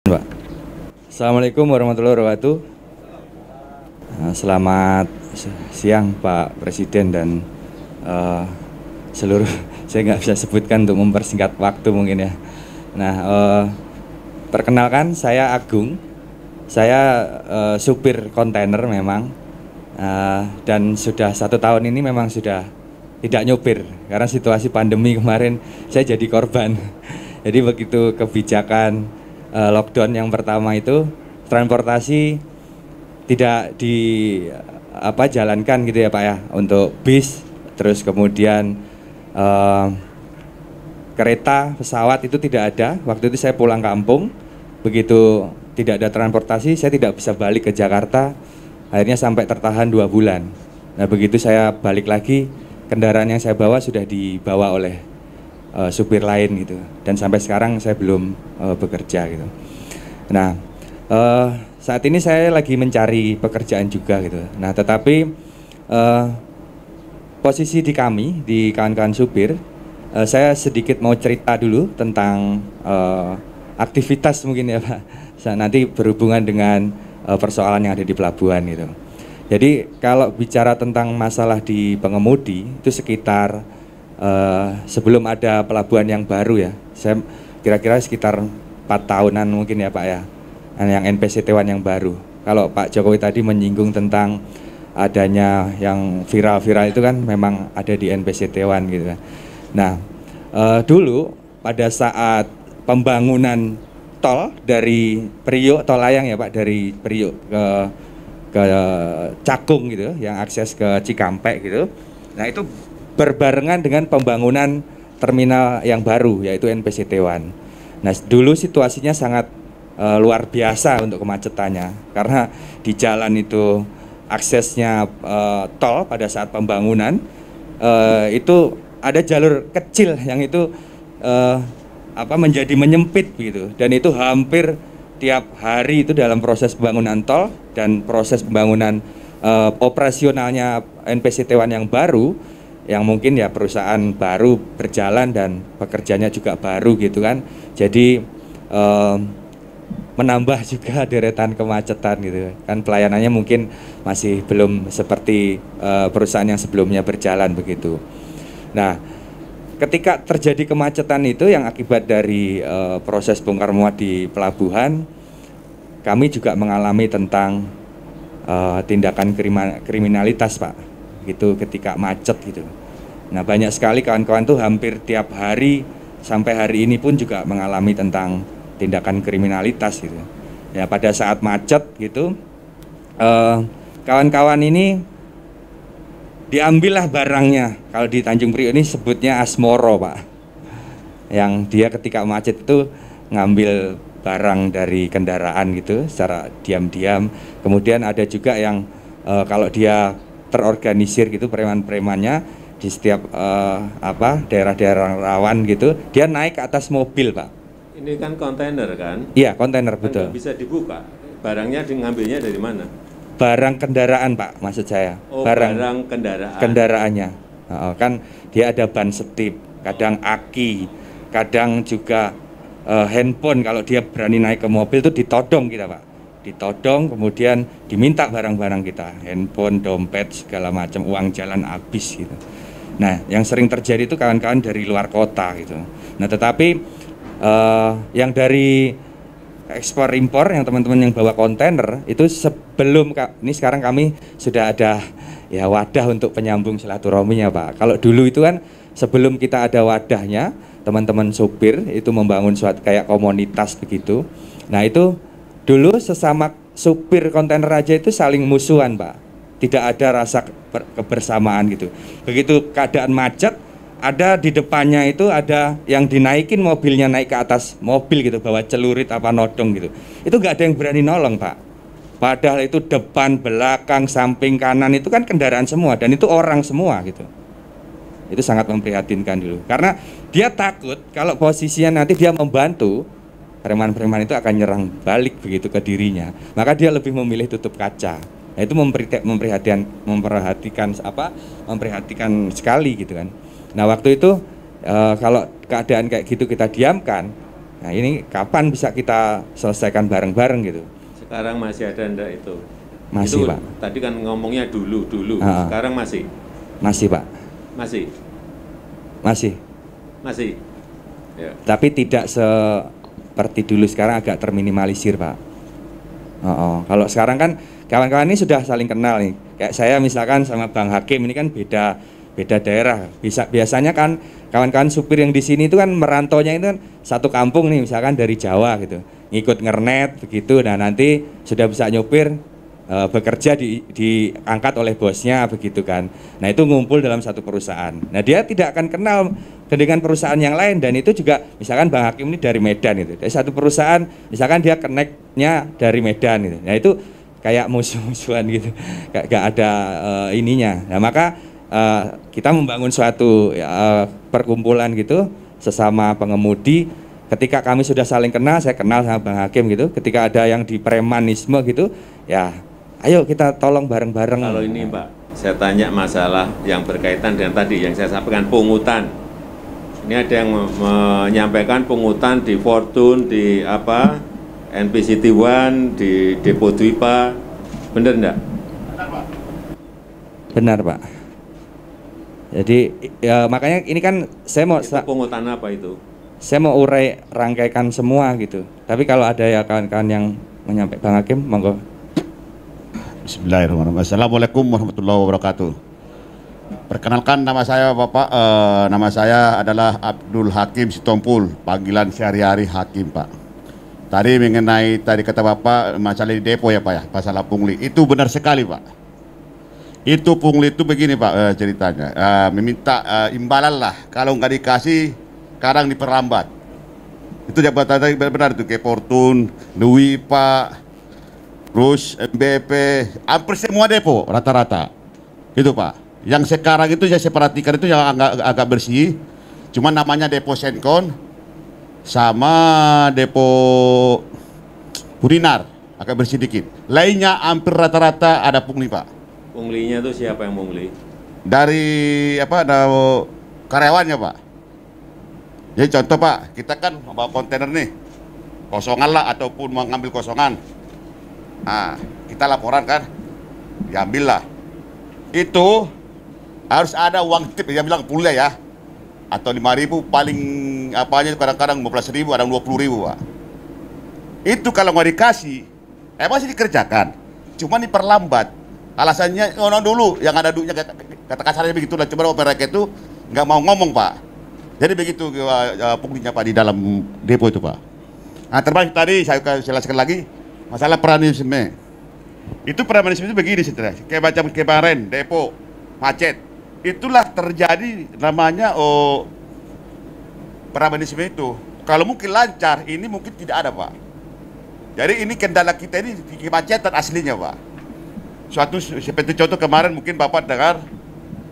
Pak. Assalamualaikum warahmatullahi wabarakatuh. Selamat siang Pak Presiden dan seluruh saya nggak bisa sebutkan untuk mempersingkat waktu mungkin ya. Nah, perkenalkan saya Agung, saya supir kontainer memang dan sudah 1 tahun ini memang sudah tidak nyopir karena situasi pandemi kemarin saya jadi korban. Jadi begitu kebijakan lockdown yang pertama itu transportasi tidak jalankan gitu ya Pak ya, untuk bis, terus kemudian kereta, pesawat itu tidak ada. Waktu itu saya pulang kampung, begitu tidak ada transportasi saya tidak bisa balik ke Jakarta, akhirnya sampai tertahan 2 bulan. Nah begitu saya balik lagi, kendaraan yang saya bawa sudah dibawa oleh supir lain gitu, dan sampai sekarang saya belum bekerja gitu. Nah saat ini saya lagi mencari pekerjaan juga gitu. Nah tetapi posisi di kami, di kawan-kawan supir, saya sedikit mau cerita dulu tentang aktivitas mungkin ya Pak, nanti berhubungan dengan persoalan yang ada di pelabuhan gitu. Jadi kalau bicara tentang masalah di pengemudi itu sekitar sebelum ada pelabuhan yang baru ya, saya kira-kira sekitar 4 tahunan mungkin ya Pak ya, yang NPCT-1 yang baru. Kalau Pak Jokowi tadi menyinggung tentang adanya yang viral-viral itu kan memang ada di NPCT-1 gitu kan. Nah dulu pada saat pembangunan tol dari Priok, tol layang ya Pak, dari Priok ke Cakung gitu, yang akses ke Cikampek gitu. Nah itu berbarengan dengan pembangunan terminal yang baru yaitu NPCT-1. Nah dulu situasinya sangat luar biasa untuk kemacetannya karena di jalan itu aksesnya tol pada saat pembangunan itu ada jalur kecil yang itu menjadi menyempit gitu, dan itu hampir tiap hari itu dalam proses pembangunan tol dan proses pembangunan operasionalnya NPCT-1 yang baru, yang mungkin ya perusahaan baru berjalan dan pekerjanya juga baru gitu kan. Jadi menambah juga deretan kemacetan gitu kan, pelayanannya mungkin masih belum seperti perusahaan yang sebelumnya berjalan begitu. Nah ketika terjadi kemacetan itu yang akibat dari proses bongkar muat di pelabuhan, kami juga mengalami tentang tindakan kriminalitas Pak, gitu ketika macet gitu. Nah banyak sekali kawan-kawan tuh hampir tiap hari sampai hari ini pun juga mengalami tentang tindakan kriminalitas gitu. Ya pada saat macet gitu kawan-kawan ini diambillah barangnya. Kalau di Tanjung Priok ini sebutnya asmoro Pak, yang dia ketika macet itu ngambil barang dari kendaraan gitu secara diam-diam. Kemudian ada juga yang kalau dia terorganisir gitu, preman-premannya di setiap daerah-daerah rawan gitu, dia naik ke atas mobil Pak. Ini kan kontainer kan? Iya kontainer betul. Kan bisa dibuka, barangnya ngambilnya dari mana? Barang kendaraan Pak maksud saya. Oh, barang kendaraan. Kendaraannya kan dia ada ban setip, kadang aki, kadang juga handphone. Kalau dia berani naik ke mobil itu ditodong kita Pak, ditodong kemudian diminta barang-barang kita, handphone, dompet, segala macam, uang jalan habis gitu. Nah yang sering terjadi itu kawan-kawan dari luar kota gitu. Nah tetapi yang dari ekspor impor, yang teman-teman yang bawa kontainer itu sebelum ini sekarang kami sudah ada ya wadah untuk penyambung silaturahminya Pak. Kalau dulu itu kan sebelum kita ada wadahnya, teman-teman supir itu membangun suatu kayak komunitas begitu. Nah itu dulu sesama supir kontainer aja itu saling musuhan Pak, tidak ada rasa kebersamaan gitu. Begitu keadaan macet, ada di depannya itu ada yang dinaikin mobilnya, naik ke atas mobil gitu, bawa celurit apa nodong gitu, itu nggak ada yang berani nolong Pak. Padahal itu depan, belakang, samping, kanan itu kan kendaraan semua dan itu orang semua gitu. Itu sangat memprihatinkan dulu karena dia takut kalau posisinya nanti dia membantu, preman-preman itu akan nyerang balik begitu ke dirinya, maka dia lebih memilih tutup kaca. Nah itu memperhatikan sekali gitu kan. Nah waktu itu kalau keadaan kayak gitu kita diamkan, Nah ini kapan bisa kita selesaikan bareng-bareng gitu? Sekarang masih ada enggak itu? Masih itu, Pak. Tadi kan ngomongnya dulu. Sekarang masih? Masih Pak. Masih? Masih? Ya. Tapi tidak seperti dulu, sekarang agak terminimalisir Pak. Kalau sekarang kan kawan-kawan ini sudah saling kenal nih. Kayak saya misalkan sama Bang Hakim ini kan beda daerah. Biasanya kan kawan-kawan supir yang di sini itu kan merantaunya itu kan satu kampung nih, misalkan dari Jawa gitu, ngikut ngernet begitu. Nah nanti sudah bisa nyopir, bekerja diangkat oleh bosnya begitu kan. Nah itu ngumpul dalam satu perusahaan. Nah dia tidak akan kenal dengan perusahaan yang lain, dan itu juga misalkan Bang Hakim ini dari Medan itu, dari satu perusahaan misalkan dia connect-nya dari Medan itu. Nah itu kayak musuh-musuhan gitu, gak ada ininya. Nah maka kita membangun suatu perkumpulan gitu sesama pengemudi. Ketika kami sudah saling kenal, saya kenal sama Bang Hakim gitu, ketika ada yang di premanisme gitu, ya ayo kita tolong bareng-bareng. Kalau ini Pak, saya tanya masalah yang berkaitan dengan tadi yang saya sampaikan, pungutan. Ini ada yang menyampaikan pungutan di Fortune, di apa, NPCT One, di Depo Dwipa, benar enggak? Benar Pak. Jadi ya, makanya ini kan saya mau, itu pungutan apa itu? Saya mau urai rangkaikan semua gitu. Tapi kalau ada ya kawan-kawan yang menyampaikan, Bang Hakim, monggo. Bismillahirrahmanirrahim. Assalamualaikum warahmatullahi wabarakatuh. Perkenalkan nama saya Bapak, nama saya adalah Abdul Hakim Sitompul, panggilan sehari-hari Hakim Pak. Tadi mengenai kata Bapak masalah di depo ya Pak ya, masalah pungli, itu benar sekali Pak. Itu pungli itu begini Pak ceritanya, meminta imbalan lah, kalau nggak dikasih kadang diperlambat. Itu jabatan tadi benar itu, kayak Fortune, Dwi Pak, terus MBP, hampir semua depo rata-rata itu Pak. Yang sekarang itu saya perhatikan itu yang agak bersih, cuma namanya depo Senkon sama depo Purinar agak bersih dikit. Lainnya hampir rata-rata ada pungli Pak. Punglinya itu siapa yang pungli? Dari apa, ada karyawannya Pak. Jadi contoh Pak, kita kan bawa kontainer nih, kosongan lah ataupun mau ngambil kosongan. Nah, kita laporan kan, diambil lah. Itu harus ada uang tip, dia bilang pulih ya, atau 5.000 paling apanya kadang-kadang 15.000, ada 20.000 Pak. Itu kalau nggak dikasih, masih dikerjakan, cuma diperlambat. Alasannya dulu yang ada duitnya, kata kasarnya begitu lah. Coba mereka itu nggak mau ngomong Pak. Jadi begitu punglinya Pak di dalam depo itu Pak. Nah termasuk tadi saya jelaskan lagi masalah premanisme. Itu premanisme itu begini saudara, kayak macam kemarin depo macet. Itulah terjadi namanya premanisme itu. Kalau mungkin lancar, ini mungkin tidak ada Pak. Jadi ini kendala kita ini di kemacetan aslinya Pak. Suatu seperti contoh kemarin mungkin Bapak dengar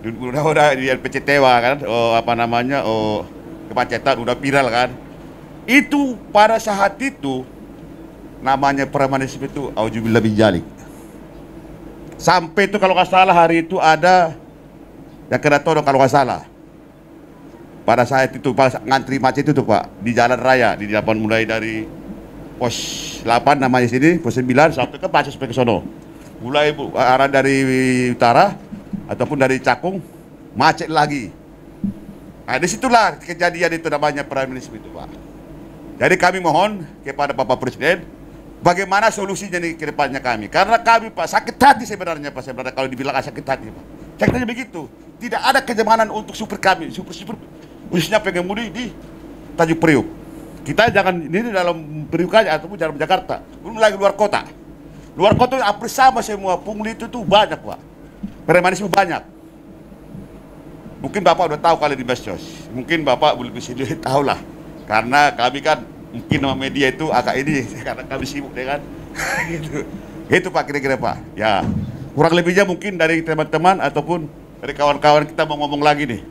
udah di LPCTWA kan, kemacetan udah viral kan. Itu pada saat itu namanya premanisme itu auzubillah min dzalik. Sampai itu kalau nggak salah hari itu ada yang kena todong kalau nggak salah. Pada saat itu pas ngantri macet itu Pak di jalan raya di depan, mulai dari pos 8 namanya sini, pos 9 sampai ke Pacis sampai ke sono. Mulai arah dari utara ataupun dari Cakung macet lagi. Nah disitulah kejadian itu namanya premanisme itu Pak. Jadi kami mohon kepada Bapak Presiden, bagaimana solusinya nih ke depannya kami. Karena kami Pak sakit hati sebenarnya Pak, kalau dibilang sakit hati Pak. Sakitnya begitu. Tidak ada kenyamanan untuk supir kami, supir khususnya pengemudi di Tanjung Priuk. Kita jangan ini dalam Priuk aja ataupun dalam Jakarta, belum lagi luar kota. Luar kota hampir sama semua, pungli itu tuh banyak Pak. Premanisme banyak. Mungkin Bapak udah tahu kali di Mesos. Mungkin Bapak belum bisa tahu lah. Karena kami kan mungkin sama media itu agak ini, karena kami sibuk deh kan. Gitu. Itu Pak kira-kira Pak. Ya, kurang lebihnya mungkin dari teman-teman ataupun dari kawan-kawan kita mau ngomong lagi nih.